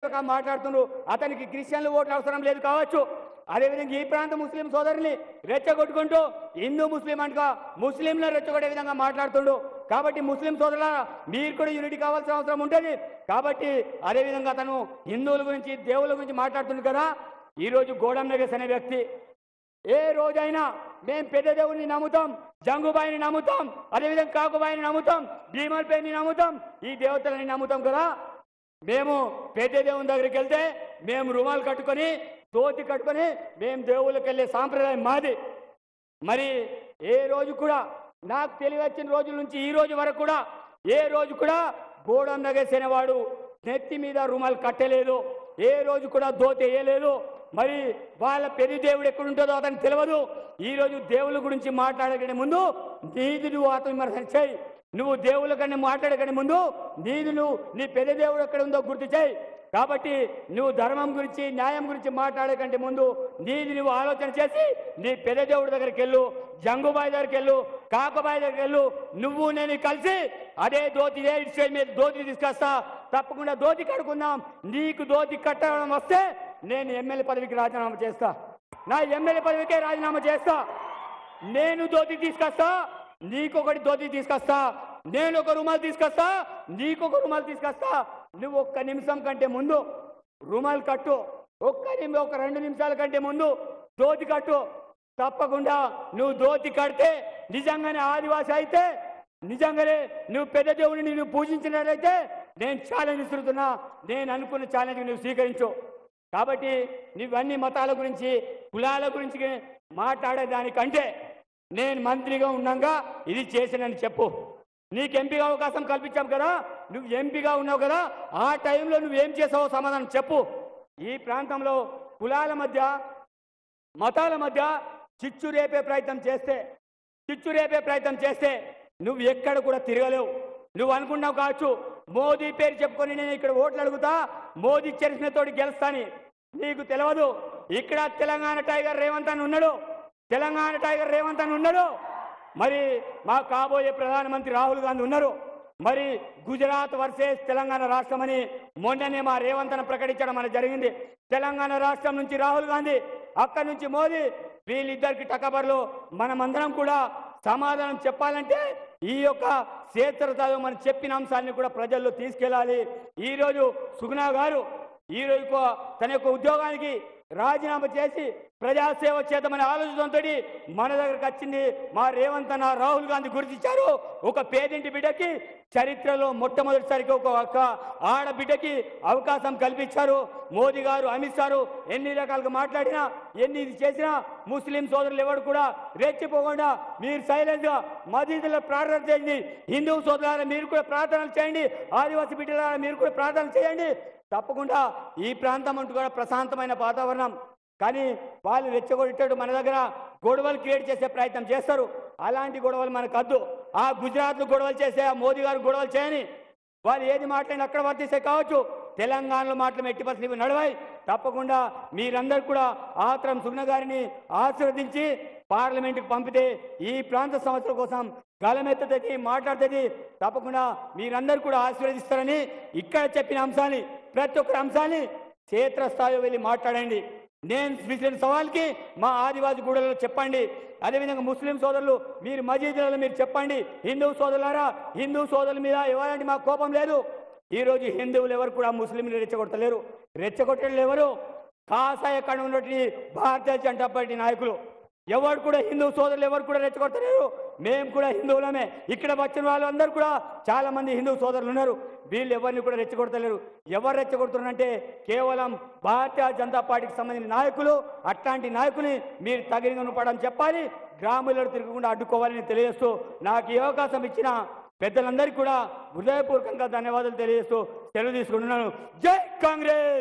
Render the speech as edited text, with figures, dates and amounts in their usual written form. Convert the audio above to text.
మాట్లాడుతున్నారు. అతనికి క్రిస్టియన్లు ఓట్లు అవసరం లేదు కావచ్చు. అదేవిధంగా ఈ ప్రాంత ముస్లిం సోదరుని రెచ్చగొట్టుకుంటూ హిందూ ముస్లిం అంటగా ముస్లింలను రెచ్చగొట్టే విధంగా మాట్లాడుతుండు. కాబట్టి ముస్లిం సోదరుల మీరు కూడా యూనిటీ కావాల్సిన అవసరం ఉంటుంది. కాబట్టి అదేవిధంగా అతను హిందువుల గురించి దేవుళ్ళ గురించి మాట్లాడుతుంది కదా. ఈరోజు గోడం నగేష్ అనే వ్యక్తి ఏ రోజైనా మేము పెద్ద దేవుడిని నమ్ముతాం, జంగుబాయిని నమ్ముతాం, అదేవిధంగా కాకుబాయిని నమ్ముతాం, భీమల్పేని నమ్ముతాం, ఈ దేవతలని నమ్ముతాం కదా. మేము పెద్ద దేవుని దగ్గరికి వెళ్తే మేము రుమాలు కట్టుకొని తోతి కట్టుకొని మేము దేవుళ్ళకి వెళ్ళే సాంప్రదాయం మాది. మరి ఏ రోజు కూడా నాకు తెలివచ్చిన రోజుల నుంచి ఈ రోజు వరకు కూడా ఏ రోజు కూడా గోడం నగేష్ అనేవాడు నెత్తి మీద రుమాలు కట్టలేదు, ఏ రోజు కూడా దోతి వేయలేదు. మరి వాళ్ళ పెద్ద దేవుడు ఎక్కడుంటుందో అతనికి తెలియదు. ఈరోజు దేవుళ్ళ గురించి మాట్లాడకనే ముందు నీది నువ్వు ఆత్మవిమర్శన చేయి. నువ్వు దేవుళ్ళ కన్నా మాట్లాడకనే ముందు నీది నువ్వు నీ పెద్ద దేవుడు ఎక్కడ ఉందో గుర్తు చేయి. కాబట్టి నువ్వు ధర్మం గురించి న్యాయం గురించి మాట్లాడకంటే ముందు నీది నువ్వు ఆలోచన చేసి నీ పెద్ద దేవుడి దగ్గరికి వెళ్ళు, జంగుబాయి దగ్గరికి వెళ్ళు, కాకబాయి దగ్గరికి వెళ్ళు. నువ్వు నేను కలిసి అదే ధోతి మీద ధోతి తీసుకొస్తా. తప్పకుండా ధోతి కడుకుందాం. నీకు ధోతి కట్టడం వస్తే నేను ఎమ్మెల్యే పదవికి రాజీనామా చేస్తా. నా ఎమ్మెల్యే పదవికే రాజీనామా చేస్తా. నేను ధోతి తీసుకొస్తా, నీకొకటి ధోతి తీసుకొస్తా. నేను ఒక రుమాలు తీసుకొస్తా, నీకొక రుమాలు తీసుకొస్తా. నువ్వు ఒక్క నిమిషం కంటే ముందు రుమాలు కట్టు, ఒక 2 నిమిషాల కంటే ముందు ధోతి కట్టు. తప్పకుండా నువ్వు ధోతి కడితే నిజంగానే ఆదివాసి అయితే, నిజంగానే నువ్వు పెద్ద దేవుడిని నువ్వు పూజించినట్లయితే నేను ఛాలెంజ్ ఇస్తున్నా. నేను అనుకున్న ఛాలెంజ్ నువ్వు స్వీకరించు. కాబట్టి నువ్వన్నీ మతాల గురించి కులాల గురించి మాట్లాడేదానికంటే నేను మంత్రిగా ఉన్నాగా ఇది చేసినని చెప్పు. నీకు ఎంపీగా అవకాశం కల్పించాం కదా, నువ్వు ఎంపీగా ఉన్నావు కదా, ఆ టైంలో నువ్వేం చేసావో సమాధానం చెప్పు. ఈ ప్రాంతంలో కులాల మధ్య మతాల మధ్య చిచ్చు రేపే ప్రయత్నం చేస్తే నువ్వు ఎక్కడ కూడా తిరగలేవు. నువ్వు అనుకున్నావు కావచ్చు మోదీ పేరు చెప్పుకొని నేను ఇక్కడ ఓట్లు అడుగుతా, మోదీ చరిత్రతోటి గెలుస్తాని. నీకు తెలియదు. ఇక్కడ తెలంగాణ టైగర్ రేవంత్ అని ఉన్నాడు. మరి మా కాబోయే ప్రధానమంత్రి రాహుల్ గాంధీ ఉన్నారు. మరి గుజరాత్ వర్సెస్ తెలంగాణ రాష్ట్రం అని మొన్ననే మా రేవంత్ అని ప్రకటించడం అనేది జరిగింది. తెలంగాణ రాష్ట్రం నుంచి రాహుల్ గాంధీ, అక్కడి నుంచి మోదీ, వీళ్ళిద్దరికి టకబర్లో మనమందరం కూడా సమాధానం చెప్పాలంటే ఈ యొక్క క్షేత్రస్థాయిలో మనం చెప్పిన అంశాన్ని కూడా ప్రజల్లో తీసుకెళ్ళాలి. ఈరోజు సుగుణా గారు ఈరోజు తన యొక్క ఉద్యోగానికి రాజీనామా చేసి ప్రజాసేవ చేద్దామనే ఆలోచనతో మన దగ్గరకు వచ్చింది. మా రేవంత్ అన్న రాహుల్ గాంధీ గుర్తించారు. ఒక పేదింటి బిడ్డకి చరిత్రలో మొట్టమొదటిసారిగా ఒక ఆడబిడ్డకి అవకాశం కల్పించారు. మోదీ గారు, అమిత్ షారు ఎన్ని రకాలుగా మాట్లాడినా ఎన్ని చేసినా ముస్లిం సోదరులు ఎవరు కూడా రెచ్చిపోకుండా మీరు సైలెంట్గా మసీదులో ప్రార్థన చేయండి. హిందూ సోదరులారా మీరు కూడా ప్రార్థనలు చేయండి. ఆదివాసీ బిడ్డలారా మీరు కూడా ప్రార్థన చేయండి. తప్పకుండా ఈ ప్రాంతం అంటూ కూడా ప్రశాంతమైన వాతావరణం. కానీ వాళ్ళు రెచ్చగొట్టేటట్టు మన దగ్గర గొడవలు క్రియేట్ చేసే ప్రయత్నం చేస్తారు. అలాంటి గొడవలు మనకు వద్దు. ఆ గుజరాత్లో గొడవలు చేసే ఆ మోదీ గారు గొడవలు చేయని వాళ్ళు ఏది మాట్లాడినా అక్కడ వర్తిస్తే కావచ్చు. తెలంగాణలో మాత్రం 80% నడవాయి. తప్పకుండా మీరందరూ కూడా ఆత్రం సుగుణ గారిని ఆశీర్వదించి పార్లమెంటుకు పంపితే ఈ ప్రాంత సమస్యల కోసం గలమెత్తుతుంది, మాట్లాడుతుంది. తప్పకుండా మీరందరూ కూడా ఆశీర్వదిస్తారని ఇక్కడ చెప్పిన అంశాన్ని ప్రతి ఒక్కరి అంశాన్ని క్షేత్రస్థాయిలో వెళ్ళి మాట్లాడండి. నేను విసిరిన సవాల్కి మా ఆదివాసీ గూడలలో చెప్పండి. అదేవిధంగా ముస్లిం సోదరులు మీరు మసీదులలో మీరు చెప్పండి. హిందూ సోదరులారా, హిందూ సోదరుల మీద ఎవరంటే మాకు కోపం లేదు. ఈరోజు హిందువులు ఎవరు కూడా ముస్లింలు రెచ్చగొట్టలేరు. ఎవరు కాషాయ కణం ఉన్నటువంటి భారతీయ జనతా పార్టీ నాయకులు ఎవరు కూడా హిందూ సోదరులు ఎవరు కూడా రెచ్చగొట్టలేరు. మేము కూడా హిందువులమే. ఇక్కడ వచ్చిన వాళ్ళందరూ కూడా చాలా మంది హిందూ సోదరులు ఉన్నారు. వీళ్ళు ఎవరిని కూడా రెచ్చగొడతలేరు. ఎవరు రెచ్చగొడుతున్నారంటే కేవలం భారతీయ జనతా పార్టీకి సంబంధించిన నాయకులు. అట్లాంటి నాయకుని మీరు తగిన పడని చెప్పాలి, గ్రామాలలో తిరగకుండా అడ్డుకోవాలని తెలియజేస్తూ నాకు ఈ అవకాశం ఇచ్చిన పెద్దలందరికీ కూడా హృదయపూర్వకంగా ధన్యవాదాలు తెలియజేస్తూ సెలవు తీసుకుంటున్నాను. జై కాంగ్రెస్.